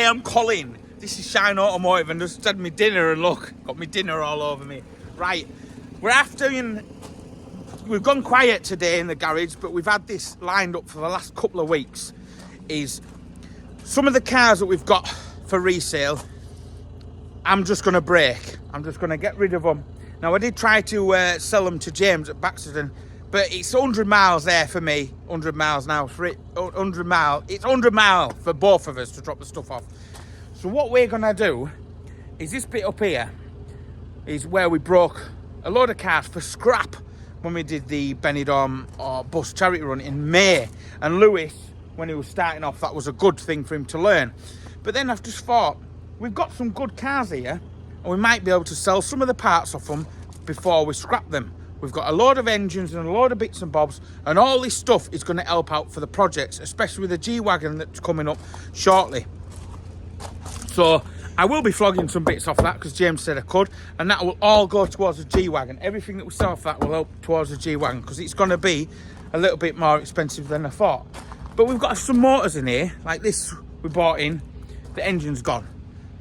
am Colin. This is Shine Automotive, and just had me dinner, and look, got me dinner all over me. Right, we've gone quiet today in the garage, but we've had this lined up for the last couple of weeks. Is some of the cars that we've got for resale, I'm just going to break. I'm just going to get rid of them. Now, I did try to sell them to James at Baxterton, but it's 100 miles there for me. 100 miles now. 100 mile. It's 100 mile for both of us to drop the stuff off. So what we're going to do is this bit up here is where we broke a load of cars for scrap when we did the Benidorm bus charity run in May. And Lewis, when he was starting off, that was a good thing for him to learn. But then I've just thought, we've got some good cars here, and we might be able to sell some of the parts off them before we scrap them. We've got a load of engines and a load of bits and bobs, and all this stuff is going to help out for the projects, especially with the G-Wagon that's coming up shortly. So I will be flogging some bits off that because James said I could, and that will all go towards the G-Wagon. Everything that we sell off that will help towards the G-Wagon because it's going to be a little bit more expensive than I thought. But we've got some motors in here, like this we bought in. The engine's gone.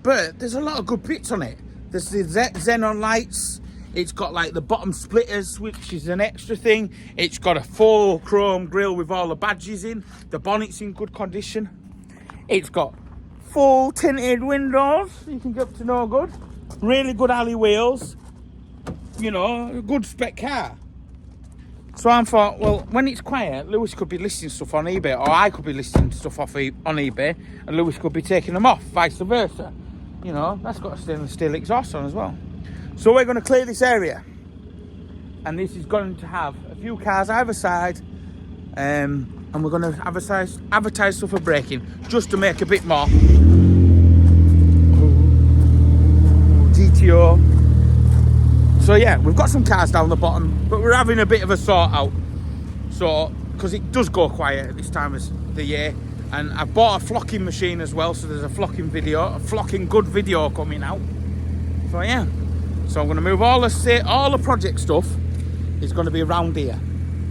But there's a lot of good bits on it. There's the xenon lights. It's got like the bottom splitters, which is an extra thing. It's got a full chrome grille with all the badges in. The bonnet's in good condition. It's got full tinted windows. You can get up to no good. Really good alley wheels. You know, a good spec car. So I thought, well, when it's quiet, Lewis could be listing stuff on eBay, or I could be listing stuff off on eBay, and Lewis could be taking them off, vice versa. You know, that's got a stainless steel exhaust on as well. So we're going to clear this area, and this is going to have a few cars either side, and we're going to advertise stuff for braking, just to make a bit more GTO. So yeah, we've got some cars down the bottom, but we're having a bit of a sort out. So, because it does go quiet at this time of the year, and I bought a flocking machine as well, so there's a flocking good video coming out. So yeah, so I'm going to move all the project stuff is going to be around here.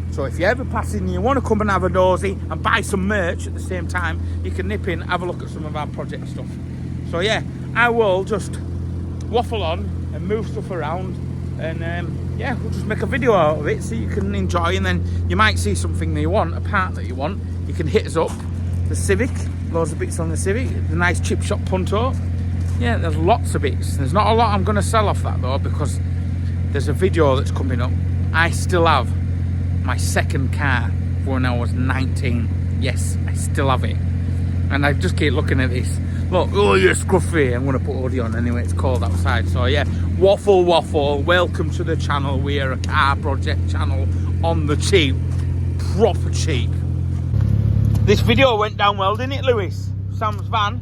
So if you're ever passing and you want to come and have a nosy and buy some merch at the same time, you can nip in, have a look at some of our project stuff. So yeah, I will just waffle on and move stuff around, and yeah, we'll just make a video out of it so you can enjoy, and then you might see something that you want, a part that you want, you can hit us up. The Civic, loads of bits on the Civic, the nice chip shop Punto. Yeah, there's lots of bits. There's not a lot I'm going to sell off that though, because there's a video that's coming up. I still have my second car when I was 19. Yes, I still have it. And I just keep looking at this. Look, oh, you're scruffy. I'm going to put hoodie on anyway, it's cold outside. So yeah, waffle. Welcome to the channel. We are a car project channel on the cheap, proper cheap. This video went down well, didn't it, Lewis? Sam's van.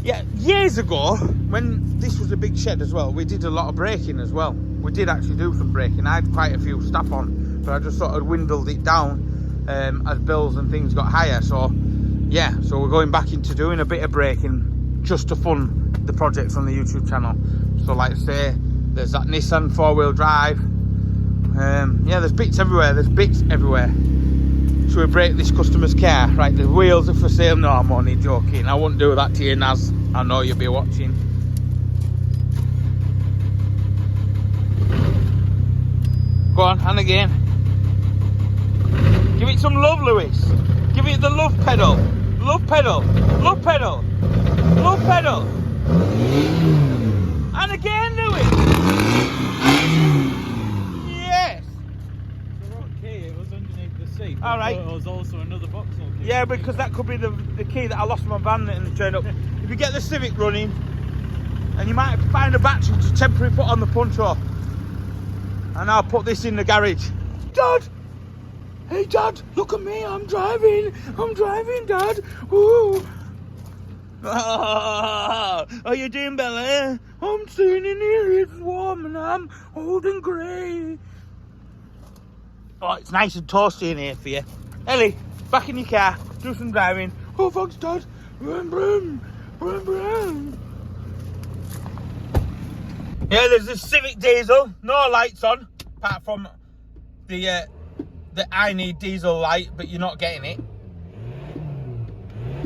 Yeah, years ago, when this was a big shed as well, we did a lot of braking as well. We did actually do some braking. I had quite a few staff on, but I just sort of dwindled it down as bills and things got higher. So yeah, so we're going back into doing a bit of braking just to fund the projects on the YouTube channel. So like I say, there's that Nissan 4-wheel drive. Yeah, there's bits everywhere. Should we brake this customer's car? Right, the wheels are for sale. No, I'm only joking. I wouldn't do that to you, Naz. I know you'll be watching. Go on, and again. Give it some love, Lewis. Give it the love pedal. Love pedal. Love pedal. Love pedal. And again, Lewis. Yes. Okay, it was underneath the seat. All right. It was also another Vauxhall key. Yeah, because that could be the key that I lost my van and turned up. If you get the Civic running, and you might find a battery to temporarily put on the Punto, and I'll put this in the garage. Dad! Hey Dad, look at me, I'm driving, Dad. Woo! Oh, are you doing, Bella? I'm sitting in here, it's warm and I'm old and grey. Oh, it's nice and toasty in here for you. Ellie, back in your car, do some driving. Oh, thanks, Dad. Vroom, vroom, vroom, vroom. Yeah, there's a Civic diesel, no lights on, apart from the I need diesel light, but you're not getting it.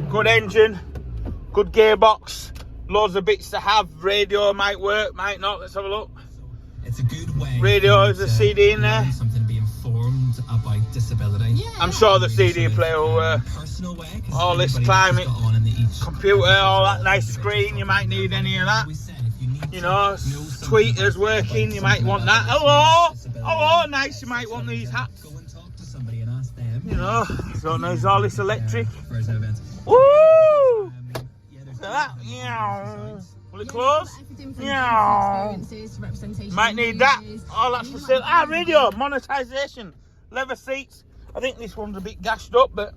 Good engine, Good gearbox. Loads of bits to have. Radio might work, might not. Let's have a look. It's a good way. Radio is a CD in there. Something to be informed about disability. Yeah. I'm sure the CD player will work. Personal way. All this climate, computer, all that nice screen. You might need any of that. You know, tweeters working. You might want that. Hello, hello, nice. You might want these hats. Go and talk to somebody and ask them. You know, so there's all this electric. Version events. Woo! Look at that. Yeah. Will it close? Yeah. Might need that. Oh, that's for sale. Ah, radio, monetization, leather seats. I think this one's a bit gashed up, but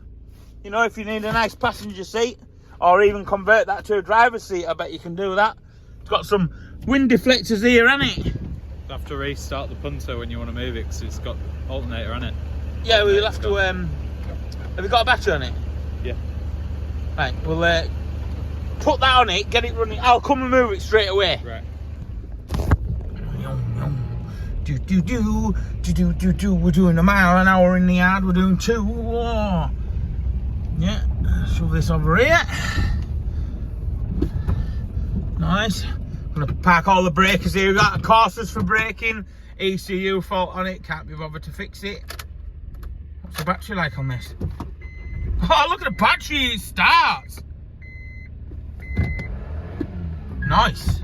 you know, if you need a nice passenger seat or even convert that to a driver's seat, I bet you can do that. It's got some wind deflectors here, hasn't it? You have to restart the punter when you want to move it because it's got alternator on it. Yeah, we'll have to. Have you got a battery on it? Yeah. Right, we'll put that on it, get it running. I'll come and move it straight away. Right. We're doing a mile an hour in the yard. We're doing 2. Oh. Yeah, shove this over here. Nice. I'm gonna park all the breakers here. We've got coursers for braking. ECU fault on it. Can't be bothered to fix it. What's the battery like on this? Oh, look at the battery. It starts. Nice.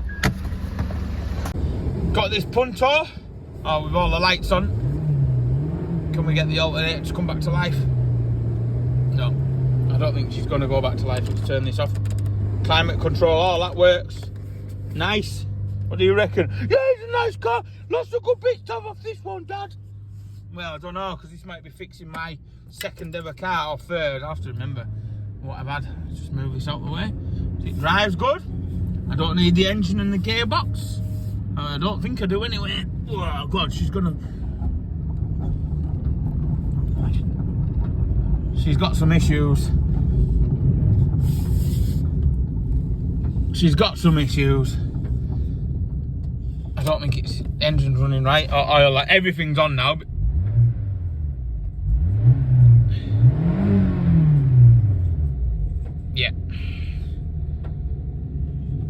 Got this punto. Oh, with all the lights on. Can we get the alternator to come back to life? No, I don't think she's going to go back to life. Let's turn this off. Climate control, all that works. Nice. What do you reckon? Yeah, it's a nice car. Lots of good bits to have off this one, Dad. Well, I don't know, because this might be fixing my second ever car or third. I have to remember what I've had. Let's just move this out of the way. It drives good. I don't need the engine and the gearbox. I don't think I do anyway. Oh God, she's gonna... She's got some issues. She's got some issues. I don't think it's engine's running right or oil. Like everything's on now. But yeah.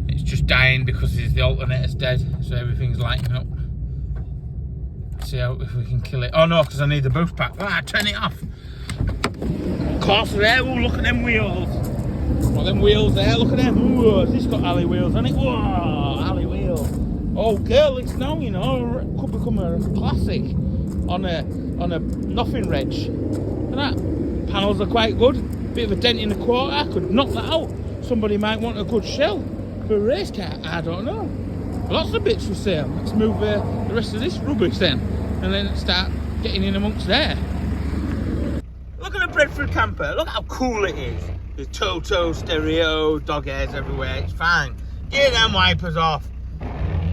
It's just dying because the alternator's dead, so everything's lighting up. See how if we can kill it. Oh no, because I need the boost pack. Ah, turn it off. Course there. Oh, look at them wheels. What them wheels there? Look at them. Ooh, has this got alley wheels on it? Whoa, alley wheel. Oh, girl, it's now, you know, could become a classic on a nothing reg. And that panels are quite good. Bit of a dent in the quarter. I could knock that out. Somebody might want a good shell for a race car. I don't know. Lots of bits for sale. Let's move the rest of this rubbish then, and then start getting in amongst there. Look at the Bradford camper. Look how cool it is. There's Toto, stereo, dog hairs everywhere. It's fine. Get them wipers off.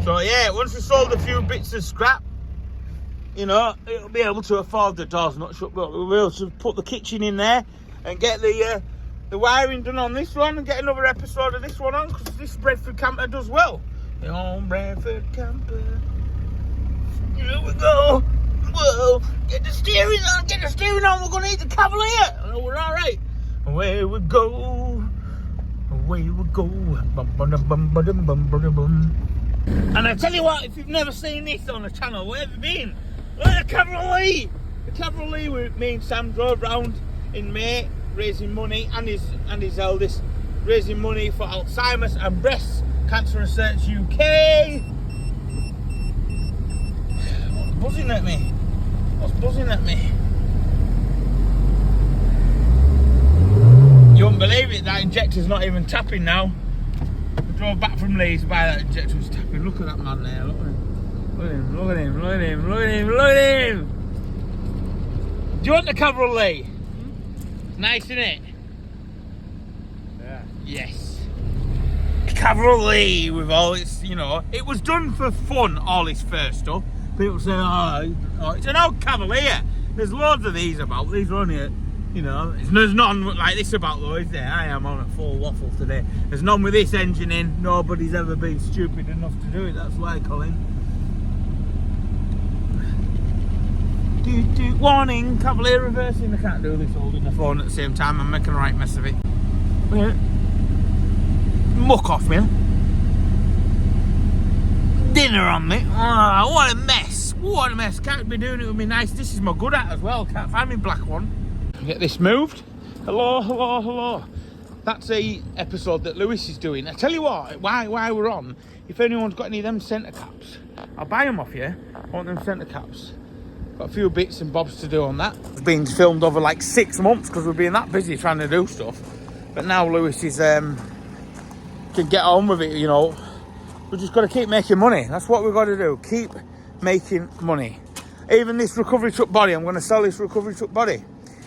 So yeah, once we sold a few bits of scrap, you know, it'll be able to afford the doors not shut, but we'll be able to put the kitchen in there and get the wiring done on this one and get another episode of this one on, because this Bradford camper does well. The old Bradford camper. Here we go. Whoa, get the steering on, get the steering on. We're going to need the Cavalier. Oh, we're all right. Away we go. Away we go. And I tell you what, if you've never seen this on the channel, where have you been? Look at the Cavalier. The Cavalier with me and Sam drove round in May, raising money, and his eldest, raising money for Alzheimer's and Breast Cancer Research UK. What's buzzing at me? What's buzzing at me? You won't believe it, that injector's not even tapping now. I drove back from Leeds by that injector was tapping. Look at that man there, look at him. Look at him, look at him, look at him, look at him, look at him. Do you want the Cavalier? Nice, isn't it? Yeah. Yes. Cavalier with all its, you know, it was done for fun, all its first stuff. People say, oh, it's an old Cavalier. There's loads of these about. These are only, you know, there's none like this about though, is there? I am on a full waffle today. There's none with this engine in. Nobody's ever been stupid enough to do it. That's why, Colin. Warning, Cavalier reversing. I can't do this holding the phone at the same time. I'm making a right mess of it. Yeah. muck off me. Dinner on me. Oh, what a mess. What a mess. Can't be doing it with me nice. This is my good hat as well. Can't find me black one. Get this moved. Hello, hello, hello. That's a episode that Lewis is doing. I tell you what, why we're on, if anyone's got any of them centre caps, I'll buy them off you. I want them centre caps. Got a few bits and bobs to do on that. It's been filmed over like 6 months because we've been that busy trying to do stuff. But now Lewis is can get on with it, you know. We've just got to keep making money. That's what we've got to do. Keep making money. Even this recovery truck body, I'm going to sell this recovery truck body.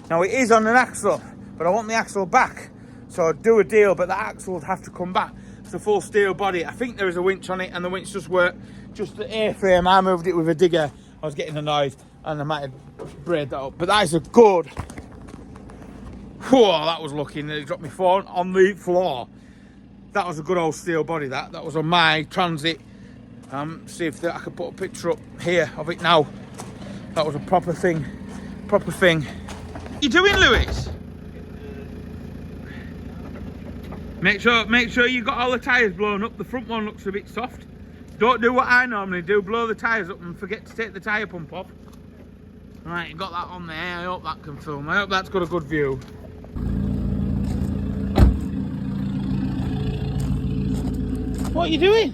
Now it is on an axle, but I want the axle back. So I'd do a deal, but the axle would have to come back. It's a full steel body. I think there is a winch on it, and the winch just worked. Just the A-frame, I moved it with a digger. I was getting annoyed, and I might have braid that up. But that is a good... Whoa, that was lucky. Nearly dropped my phone on the floor. That was a good old steel body, that. That was on my Transit. See if I could put a picture up here of it now. That was a proper thing. Proper thing. What you doing, Lewis? Make sure you got all the tyres blown up. The front one looks a bit soft. Don't do what I normally do. Blow the tyres up and forget to take the tyre pump off. Right, you got that on there. I hope that can film. I hope that's got a good view. What are you doing?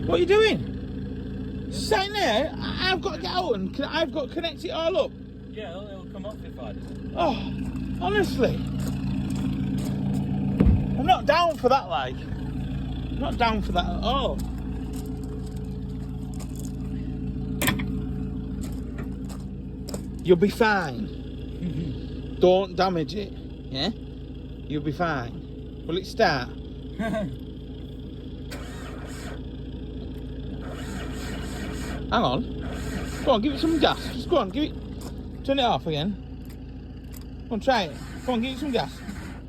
What are you doing? Sitting there, I've got to get out and I've got to connect it all up. Yeah, it'll come off if I do. Oh, honestly. I'm not down for that, like. I'm not down for that at all. You'll be fine. Don't damage it, yeah? You'll be fine. Will it start? Hang on. Go on, give it some gas. Just go on, give it. Turn it off again. Go on, try it. Go on, give it some gas.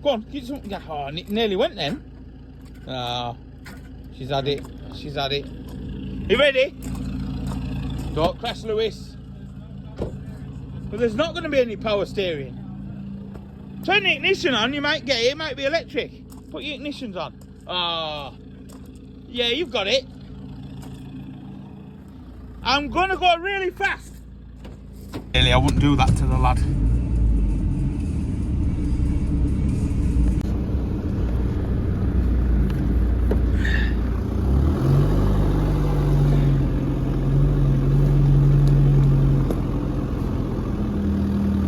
Go on, give it some gas. Oh, it nearly went then. Oh, she's had it. She's had it. You ready? Don't crash, Lewis. But there's not going to be any power steering. Turn the ignition on, you might get it. It might be electric. Put your ignitions on. Oh, yeah, you've got it. I'm going to go really fast. Really, I wouldn't do that to the lad.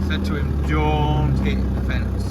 Said to him, don't hit the fence.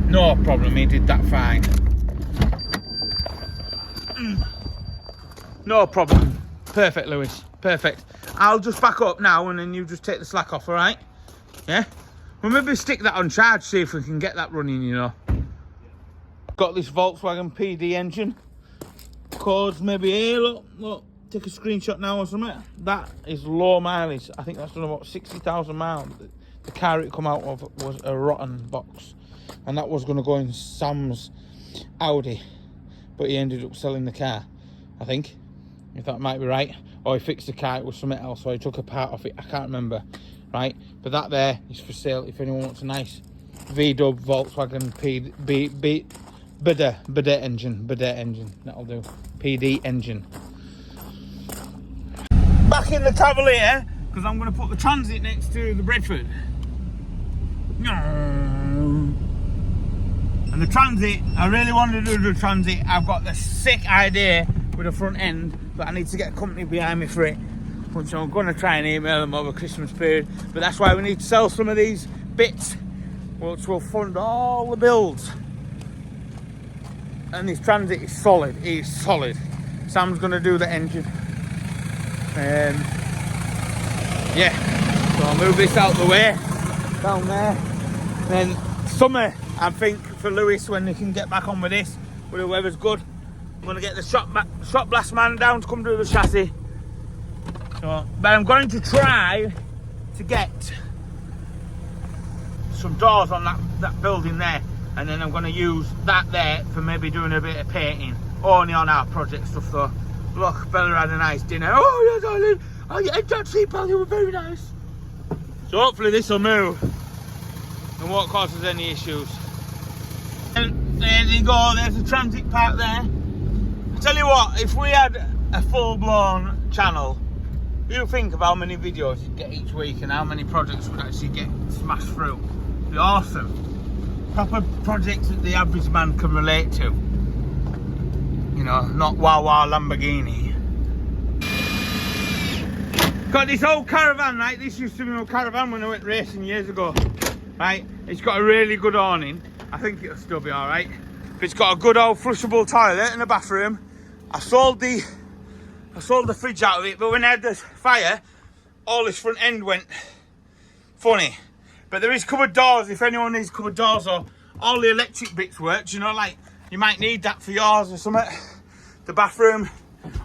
No problem, he did that fine. No problem. Perfect, Lewis. Perfect. I'll just back up now and then you just take the slack off, alright? Yeah? We'll maybe stick that on charge, see if we can get that running, you know. Got this Volkswagen PD engine. Codes maybe here, look. Take a screenshot now or something. That is low mileage. I think that's done about 60,000 miles. The car it come out of was a rotten box. And that was going to go in Sam's Audi, but he ended up selling the car, I think, if that might be right. Or he fixed the car, it was something else, or he took a part off it, I can't remember, right? But that there is for sale if anyone wants a nice V-dub Volkswagen bidet engine, that'll do, PD engine. Back in the Cavalier, because I'm going to put the Transit next to the Bradford. And the Transit, I really wanted to do the Transit. I've got the sick idea with the front end, but I need to get a company behind me for it, which I'm going to try and email them over Christmas period. But that's why we need to sell some of these bits, which will fund all the builds. And this Transit is solid. It is solid. Sam's going to do the engine. Yeah, so I'll move this out the way, down there. Then summer, I think for Lewis when he can get back on with this, with the weather's good. I'm going to get the shop blast man down to come do the chassis. So, but I'm going to try to get some doors on that building there, and then I'm going to use that there for maybe doing a bit of painting, only on our project stuff though. Look, Bella had a nice dinner. Oh yes, darling. Oh yeah, Dad, see, pal, you were very nice. So hopefully this will move and won't cause us any issues. And there you go, there's a transit park there. I tell you what, if we had a full-blown channel, you think of how many videos you'd get each week and how many projects would actually get smashed through. It'd be awesome. Proper projects that the average man can relate to. You know, not wow Lamborghini. Got this old caravan, right? This used to be my caravan when I went racing years ago. Right? It's got a really good awning. I think it'll still be alright. But it's got a good old flushable toilet and a bathroom. I sold the fridge out of it, but when I had the fire, all this front end went funny. But there is cupboard doors if anyone needs cupboard doors, or all the electric bits work. You know, like you might need that for yours or something. The bathroom,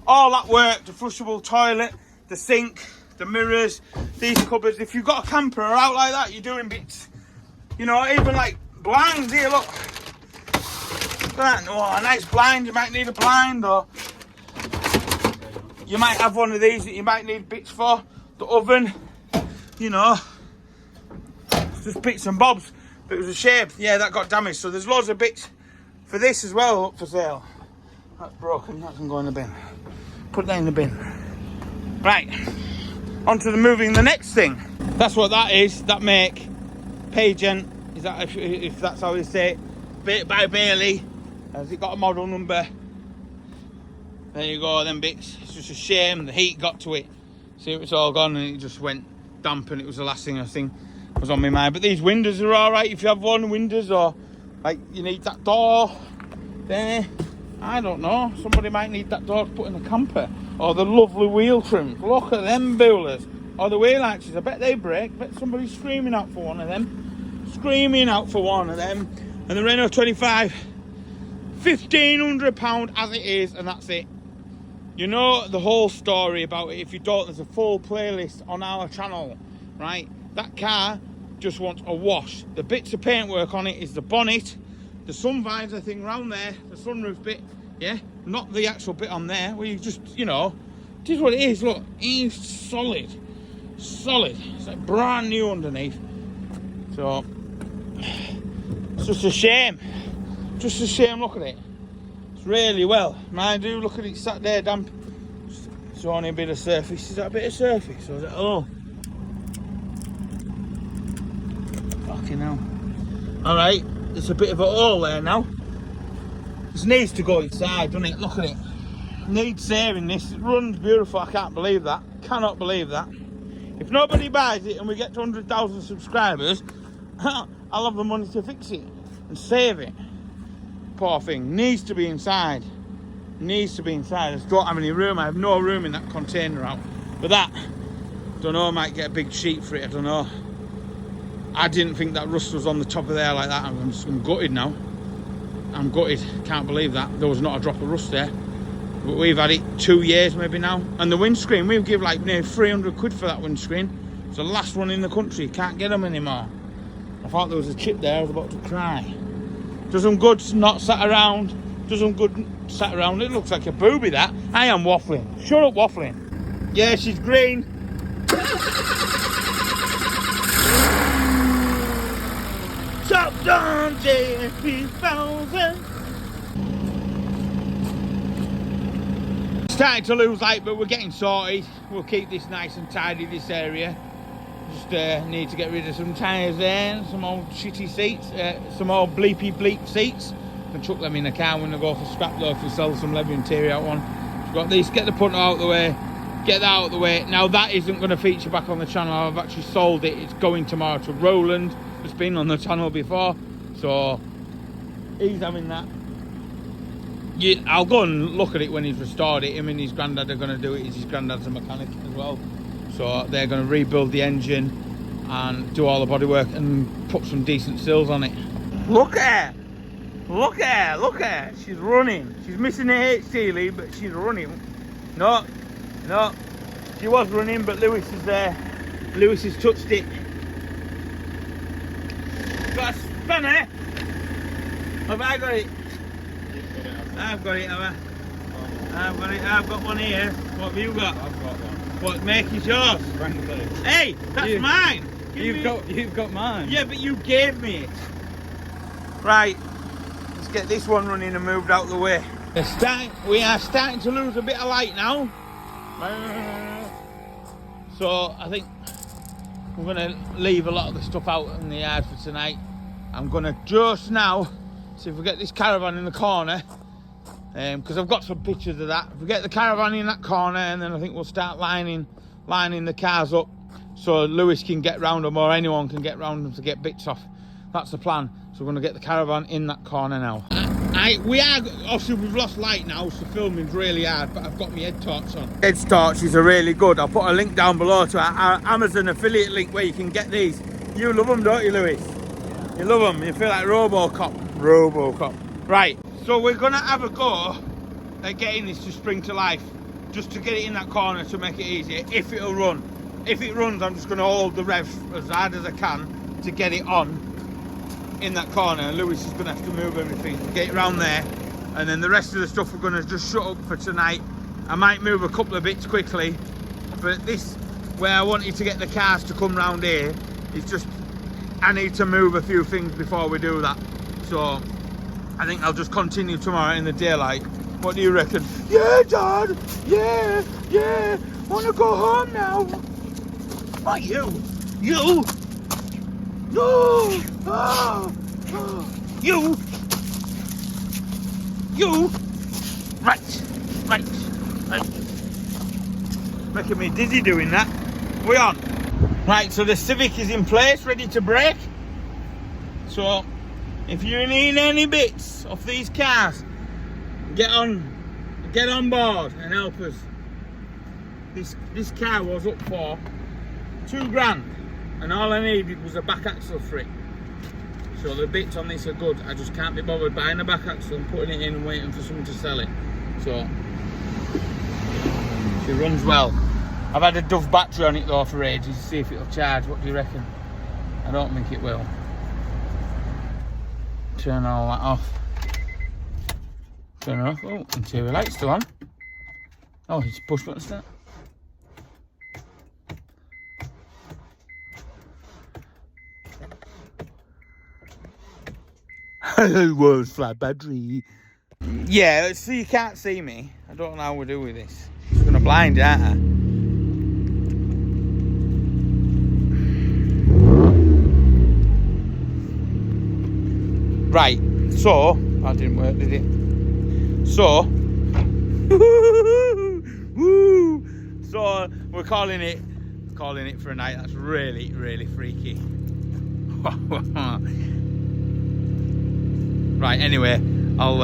all that work. The flushable toilet, the sink, the mirrors, these cupboards. If you've got a camper or out like that, you're doing bits. You know, even like blinds here, look. Look at that. Oh, a nice blind. You might need a blind, or you might have one of these that you might need bits for. The oven, you know, just bits and bobs. But it was a shame, yeah, that got damaged. So there's loads of bits for this as well up for sale. That's broken, that can go in the bin. Put that in the bin. Right, on to the moving the next thing. That's what that is, that make. Pageant, is that if that's how you say it? Bit by Bailey. Has it got a model number? There you go, them bits. It's just a shame the heat got to it. See, it was all gone and it just went damp, and it was the last thing I think was on my mind. But these windows are alright if you have one windows, or like you need that door there. I don't know, somebody might need that door to put in a camper. Or the lovely wheel trims. Look at them boolers. Or the wheel arches, I bet they break. I bet somebody's screaming out for one of them. Screaming out for one of them. And the Renault 25, £1,500 as it is, and that's it. You know the whole story about it. If you don't, there's a full playlist on our channel, right? That car just wants a wash. The bits of paintwork on it is the bonnet, the sun visor thing round there, the sunroof bit, yeah? Not the actual bit on there, where you just, you know, it is what it is. Look, it's solid. Solid. It's like brand new underneath. So, it's just a shame. Just a shame, look at it. It's really well. Mind you, look at it sat there damp. It's only a bit of surface. Is that a bit of surface? Or is it, oh. Fucking hell. Alright, there's a bit of a hole there now. This needs to go inside, doesn't it? Look at it. Needs saving this. It runs beautiful. I can't believe that. Cannot believe that. If nobody buys it and we get to 100,000 subscribers, I'll have the money to fix it and save it. Poor thing. Needs to be inside. Needs to be inside. I just don't have any room. I have no room in that container out. But that, don't know, I might get a big sheet for it. I don't know. I didn't think that rust was on the top of there like that. I'm gutted now. I'm gutted. Can't believe that. There was not a drop of rust there. But we've had it 2 years maybe now. And the windscreen, we'll give like near 300 quid for that windscreen. It's the last one in the country. Can't get them anymore. I thought there was a chip there. I was about to cry. Does them good not sat around. Does them good sat around. It looks like a booby, that. I am waffling. Shut up waffling. Yeah, she's green. Top Down J3000. Starting to lose light, but we're getting sorted. We'll keep this nice and tidy, this area. Just need to get rid of some tyres there, some old shitty seats, some old bleepy bleep seats. Can chuck them in the car when I go for scrap though, if we sell some leather interior out one. We've got these, get the punter out of the way, get that out of the way. Now that isn't going to feature back on the channel. I've actually sold it. It's going tomorrow to Roland. It's been on the channel before, so he's having that. Yeah, I'll go and look at it when he's restored it. Him and his granddad are going to do it. His granddad's a mechanic as well. So they're going to rebuild the engine and do all the bodywork and put some decent sills on it. Look at it. Look at her, look at her. She's running. She's missing the HT lead, but she's running. No, no. She was running, but Lewis is there. Lewis has touched it. Got a spanner. Have I got it? I've got it, have I? I've got it. I've got one here. What have you got? I've got one. What make is yours? Frankly. Hey, that's mine. You've got mine. Yeah, but you gave me it. Right. Let's get this one running and moved out of the way. We are starting to lose a bit of light now. So I think we're going to leave a lot of the stuff out in the yard for tonight. I'm going to just now see if we get this caravan in the corner, because I've got some pictures of that. If we get the caravan in that corner, and then I think we'll start lining the cars up so Lewis can get round them, or anyone can get round them to get bits off. That's the plan. So we're going to get the caravan in that corner now. We are, obviously we've lost light now, so filming's really hard, but I've got my head torch on. Head torches are really good. I'll put a link down below to our Amazon affiliate link where you can get these. You love them, don't you, Lewis? You love them. You feel like Robocop. Right, so we're going to have a go at getting this to spring to life, just to get it in that corner to make it easier, if it'll run. If it runs, I'm just going to hold the rev as hard as I can to get it on in that corner, and Lewis is going to have to move everything to get it around there, and then the rest of the stuff we're going to just shut up for tonight. I might move a couple of bits quickly, but this, where I wanted to get the cars to come round here, it's just, I need to move a few things before we do that. So I think I'll just continue tomorrow in the daylight. What do you reckon? Yeah, Dad, yeah, wanna go home now. What, you? No! Oh. You! Right. Making me dizzy doing that. We on. Right, so the Civic is in place, ready to brake. So, if you need any bits off these cars, get on board and help us. This car was up for £2,000. And all I needed was a back axle for it. So the bits on this are good. I just can't be bothered buying a back axle and putting it in and waiting for someone to sell it. So she runs well. I've had a Dove battery on it though for ages to see if it'll charge. What do you reckon? I don't think it will. Turn all that off. Turn it off. Oh, interior light's still on. Oh, it's push button start. World's flat battery. Yeah, so you can't see me. I don't know how we do with this. It's gonna blind, aren't I? Right, so that didn't work, did it? So so we're calling it for a night. That's really, really freaky. Right, anyway, I'll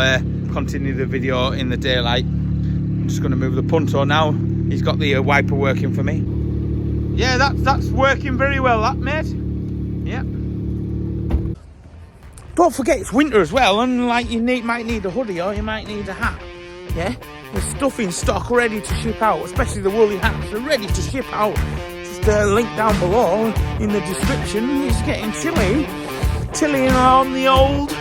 continue the video in the daylight. I'm just going to move the punto now. He's got the wiper working for me. Yeah, that's working very well, that, mate. Yeah. Don't forget, it's winter as well, and like you might need a hoodie or you might need a hat. Yeah, there's stuff in stock ready to ship out, especially the woolly hats. They're ready to ship out. Just link down below in the description. It's getting chilly on the old.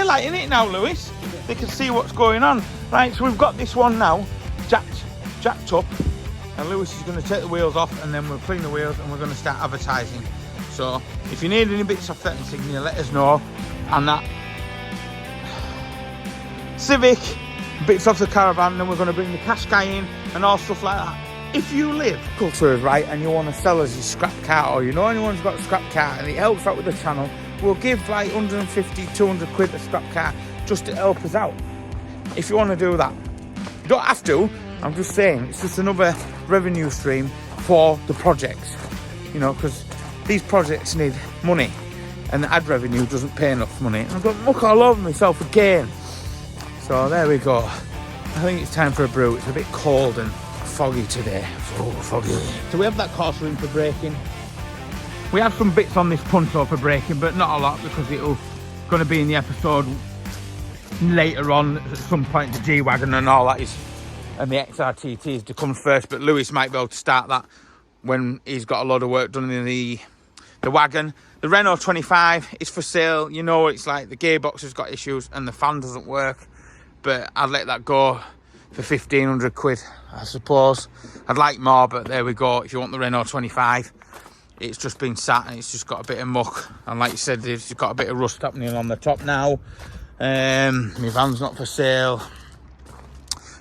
highlighting it now, Lewis. They can see what's going on. Right, so we've got this one now jacked up, and Lewis is going to take the wheels off, and then we'll clean the wheels and we're going to start advertising. So if you need any bits off that insignia, let us know. And that Civic, bits off the caravan, then we're going to bring the Qashqai in and all stuff like that. If you live culture, right, and you want to sell us your scrap car, or you know anyone's got a scrap car and it helps out with the channel, we'll give like 150, 200 quid a scrap car just to help us out. If you want to do that, you don't have to. I'm just saying, it's just another revenue stream for the projects, you know, because these projects need money and the ad revenue doesn't pay enough money. And I've got muck all over myself again. So there we go. I think it's time for a brew. It's a bit cold and foggy today. Oh, foggy. So we have that course room for braking. We have some bits on this punto for braking, but not a lot, because it'll going to be in the episode later on at some point. The G-Wagon and all that is, and the XRTT is to come first, but Lewis might be able to start that when he's got a lot of work done in the wagon. The Renault 25 is for sale. You know, it's like the gearbox has got issues and the fan doesn't work, but I'd let that go for 1,500 quid, I suppose. I'd like more, but there we go. If you want the Renault 25, it's just been sat and it's just got a bit of muck, and like you said, it's got a bit of rust happening on the top now. My van's not for sale.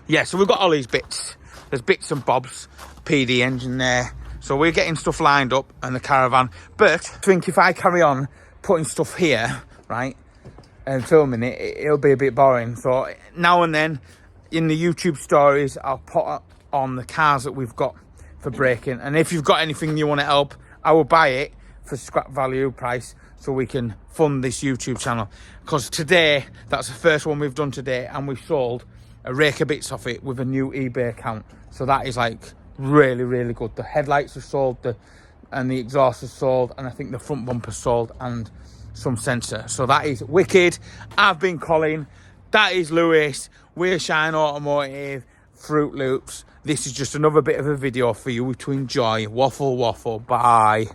Yeah, so we've got all these bits. There's bits and bobs. PD engine there. So we're getting stuff lined up and the caravan. But I think if I carry on putting stuff here, right, and filming it, it'll be a bit boring. So now and then in the YouTube stories, I'll put on the cars that we've got for braking. And if you've got anything you want to help, I will buy it for scrap value price so we can fund this YouTube channel. Because today, that's the first one we've done today, and we've sold a rake of bits off it with a new eBay account. So that is like really, really good. The headlights are sold, and the exhaust is sold, and I think the front bumper sold, and some sensor. So that is wicked. I've been Colin. That is Lewis. We're Shine Automotive, Fruit Loops. This is just another bit of a video for you to enjoy. Waffle, waffle. Bye.